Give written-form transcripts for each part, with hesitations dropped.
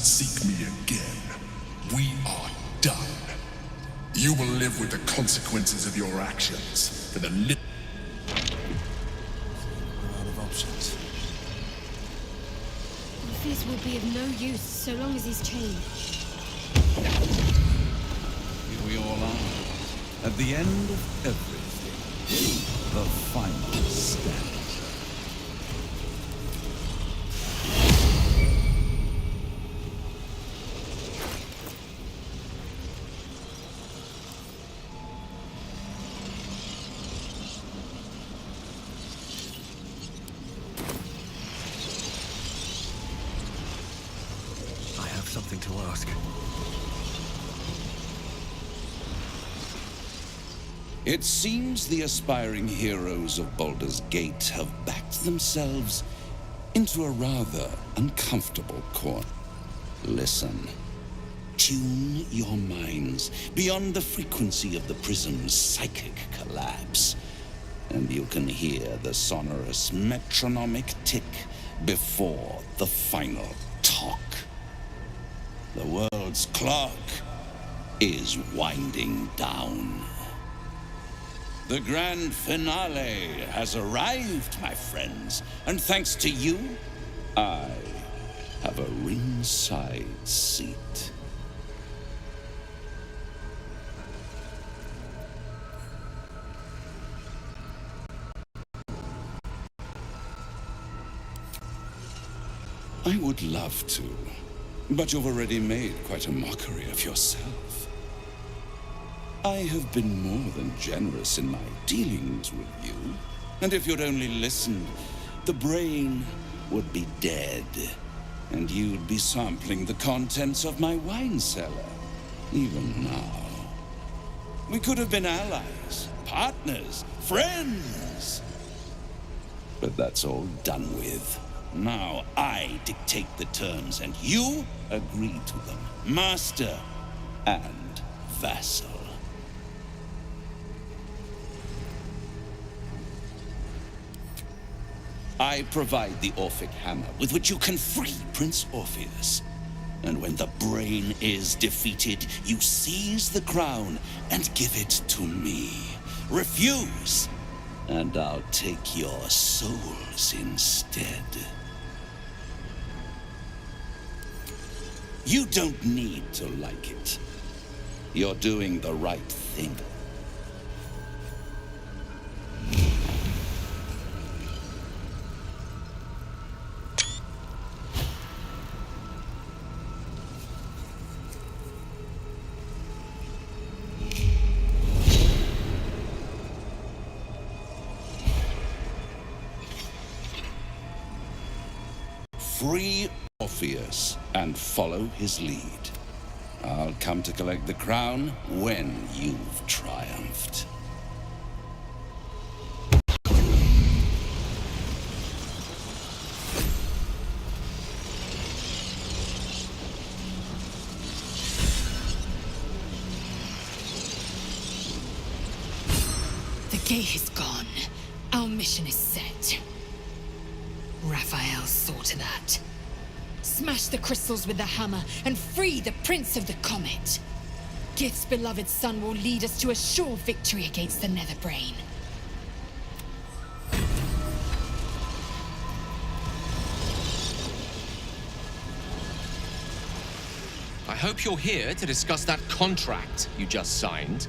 seek me again, we are done. You will live with the consequences of your actions for the We're out of options. This will be of no use so long as he's chained. Here we all are. At the end of everything. The final stand. Something to ask. It seems the aspiring heroes of Baldur's Gate have backed themselves into a rather uncomfortable corner. Listen. Tune your minds beyond the frequency of the prism's psychic collapse, and you can hear the sonorous metronomic tick before the final talk. The world's clock is winding down. The grand finale has arrived, my friends, and thanks to you, I have a ringside seat. I would love to. But you've already made quite a mockery of yourself. I have been more than generous in my dealings with you. And if you'd only listened, the brain would be dead. And you'd be sampling the contents of my wine cellar, even now. We could have been allies, partners, friends. But that's all done with. Now I dictate the terms, and you agree to them. Master and vassal. I provide the Orphic hammer with which you can free Prince Orpheus. And when the brain is defeated, you seize the crown and give it to me. Refuse, and I'll take your souls instead. You don't need to like it. You're doing the right thing. Free Orpheus and follow his lead. I'll come to collect the crown when you've triumphed. The gate is gone. Our mission is set. Raphael saw to that. Smash the crystals with the hammer and free the Prince of the Comet. Gith's beloved son will lead us to a sure victory against the Netherbrain. I hope you're here to discuss that contract you just signed.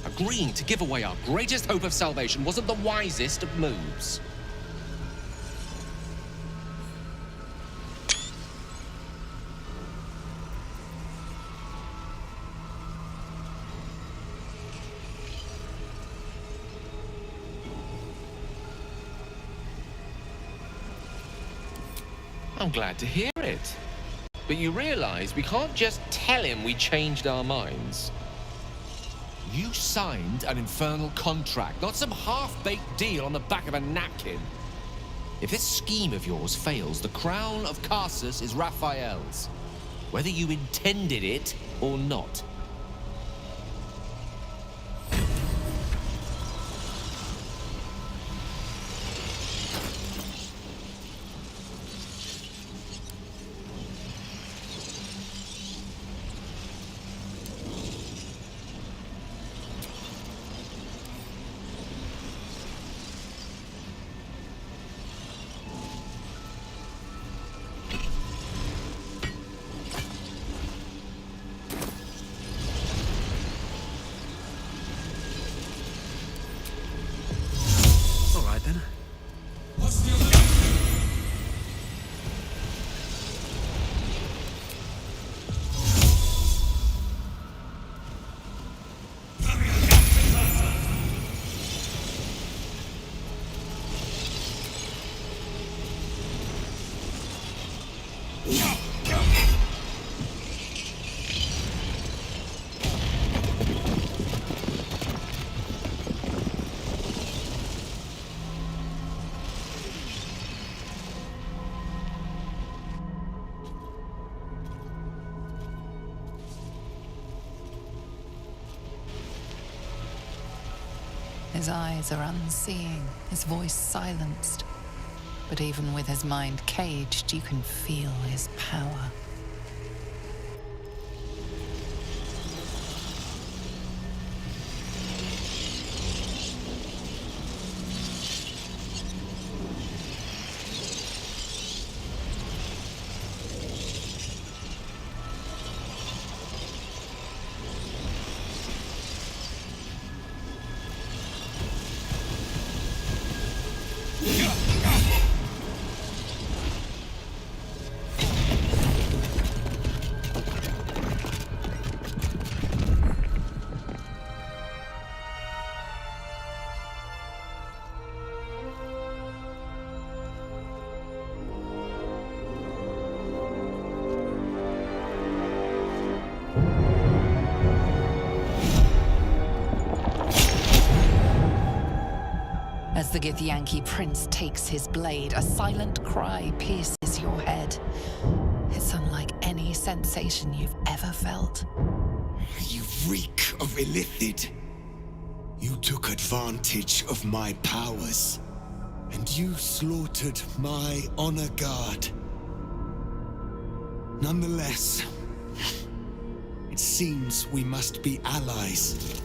Agreeing to give away our greatest hope of salvation wasn't the wisest of moves. I'm glad to hear it. But you realize we can't just tell him we changed our minds. You signed an infernal contract, not some half-baked deal on the back of a napkin. If this scheme of yours fails, the crown of Carsus is Raphael's, whether you intended it or not. His eyes are unseeing, his voice silenced. But even with his mind caged, you can feel his power. As the Githyanki prince takes his blade, a silent cry pierces your head. It's unlike any sensation you've ever felt. You reek of illithid. You took advantage of my powers, and you slaughtered my honor guard. Nonetheless, it seems we must be allies.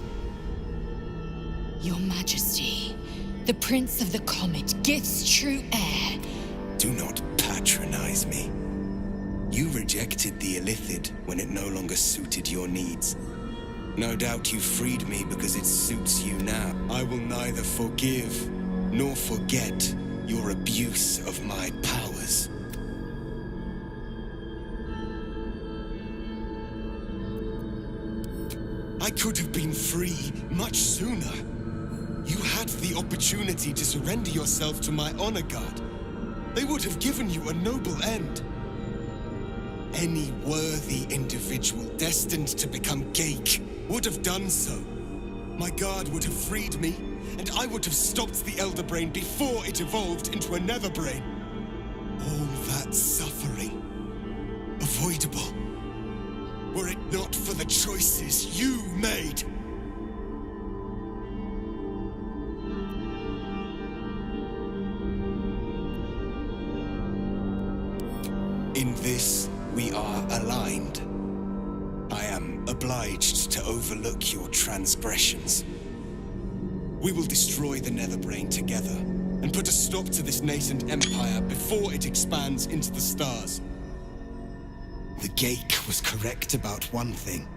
Your Majesty, the Prince of the Comet, Gith's true heir. Do not patronize me. You rejected the illithid when it no longer suited your needs. No doubt you freed me because it suits you now. I will neither forgive nor forget your abuse of my powers. I could have been free much sooner. You had the opportunity to surrender yourself to my honor guard. They would have given you a noble end. Any worthy individual destined to become Geik would have done so. My guard would have freed me, and I would have stopped the Elder Brain before it evolved into a Nether Brain. All that suffering, avoidable, were it not for the choices you made. In this, we are aligned. I am obliged to overlook your transgressions. We will destroy the Netherbrain together, and put a stop to this nascent empire before it expands into the stars. The Geik was correct about one thing.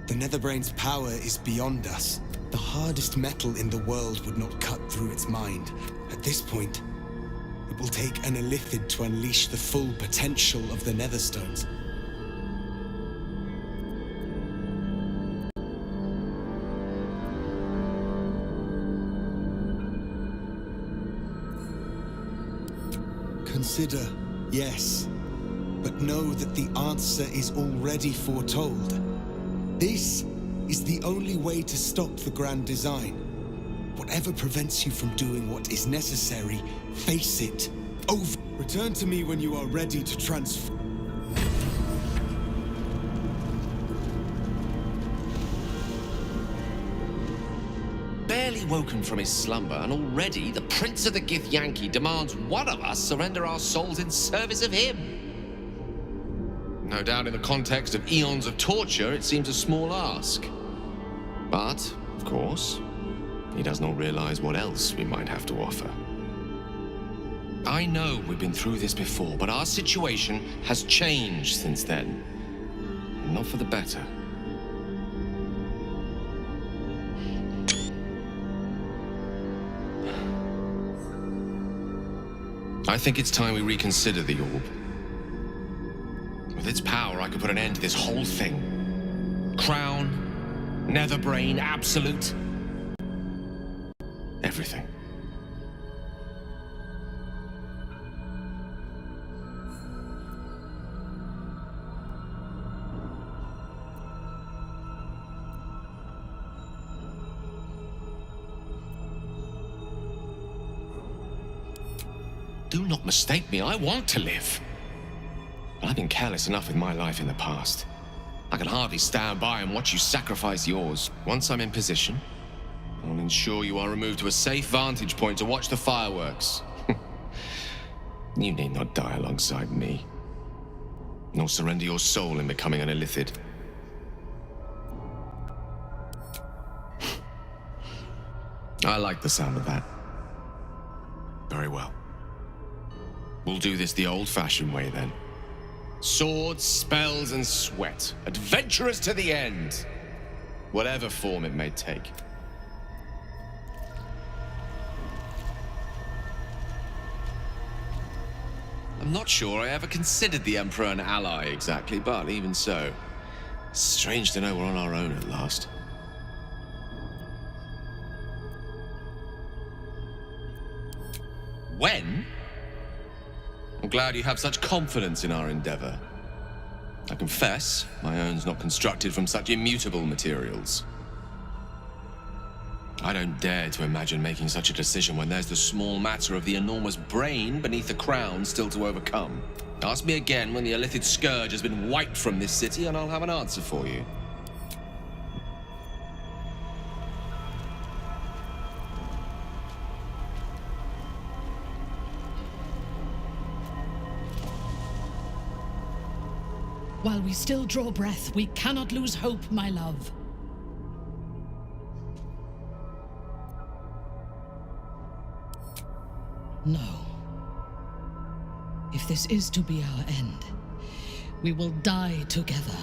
The Netherbrain's power is beyond us. The hardest metal in the world would not cut through its mind. At this point, it will take an illithid to unleash the full potential of the Netherstones. Consider, yes, but know that the answer is already foretold. This is the only way to stop the grand design. Whatever prevents you from doing what is necessary, face it. Over. Return to me when you are ready to transfer. Barely woken from his slumber, and already the Prince of the Githyanki demands one of us surrender our souls in service of him. No doubt in the context of eons of torture, it seems a small ask. But, of course, he does not realize what else we might have to offer. I know we've been through this before, but our situation has changed since then. Not for the better. I think it's time we reconsider the orb. With its power, I could put an end to this whole thing. Crown, Netherbrain, Absolute. Everything. Do not mistake me, I want to live. But I've been careless enough with my life in the past. I can hardly stand by and watch you sacrifice yours. Once I'm in position, I'll ensure you are removed to a safe vantage point to watch the fireworks. You need not die alongside me, nor surrender your soul in becoming an illithid. I like the sound of that. Very well. We'll do this the old-fashioned way, then. Swords, spells, and sweat. Adventurous to the end. Whatever form it may take. I'm not sure I ever considered the Emperor an ally exactly, but even so, strange to know we're on our own at last. When? I'm glad you have such confidence in our endeavor. I confess, my own's not constructed from such immutable materials. I don't dare to imagine making such a decision when there's the small matter of the enormous brain beneath the crown still to overcome. Ask me again when the illithid scourge has been wiped from this city, and I'll have an answer for you. While we still draw breath, we cannot lose hope, my love. No. If this is to be our end, we will die together.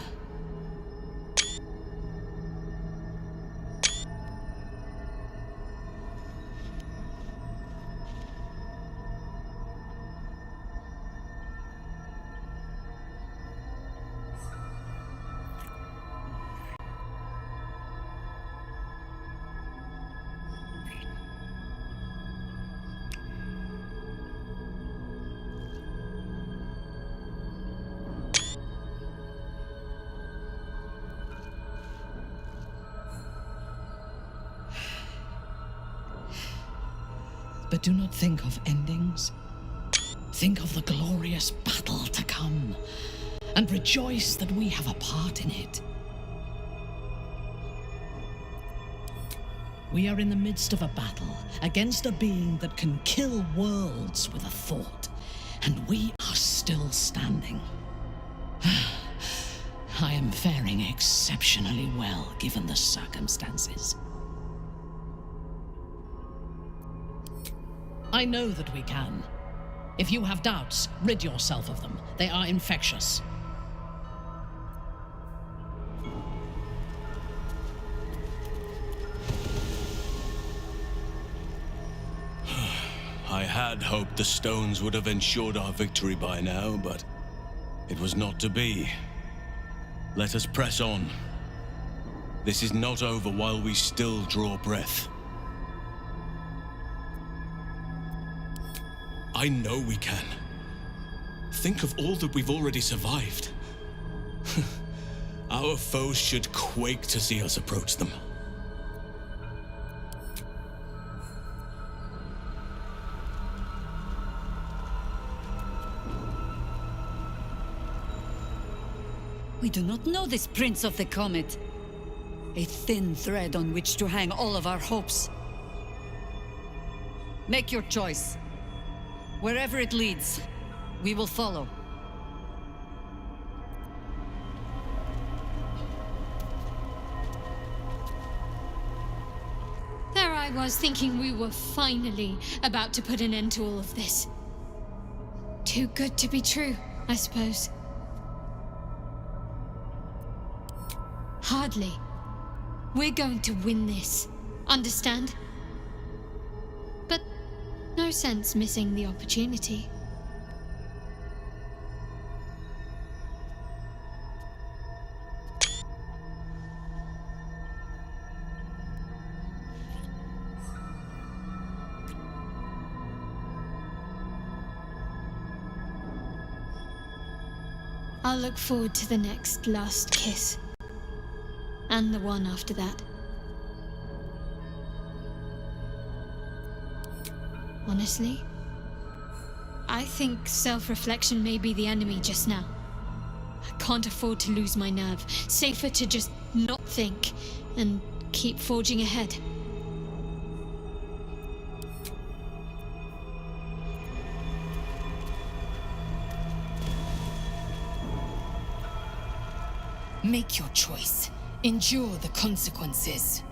But do not think of endings. Think of the glorious battle to come, and rejoice that we have a part in it. We are in the midst of a battle against a being that can kill worlds with a thought, and we are still standing. I am faring exceptionally well, given the circumstances. I know that we can. If you have doubts, rid yourself of them. They are infectious. I had hoped the stones would have ensured our victory by now, but it was not to be. Let us press on. This is not over while we still draw breath. I know we can. Think of all that we've already survived. Our foes should quake to see us approach them. We do not know this Prince of the Comet. A thin thread on which to hang all of our hopes. Make your choice. Wherever it leads, we will follow. There I was, thinking we were finally about to put an end to all of this. Too good to be true, I suppose. Hardly. We're going to win this. Understand? But no sense missing the opportunity. I'll look forward to the next last kiss. And the one after that. Honestly, I think self-reflection may be the enemy just now. I can't afford to lose my nerve. Safer to just not think and keep forging ahead. Make your choice. Endure the consequences.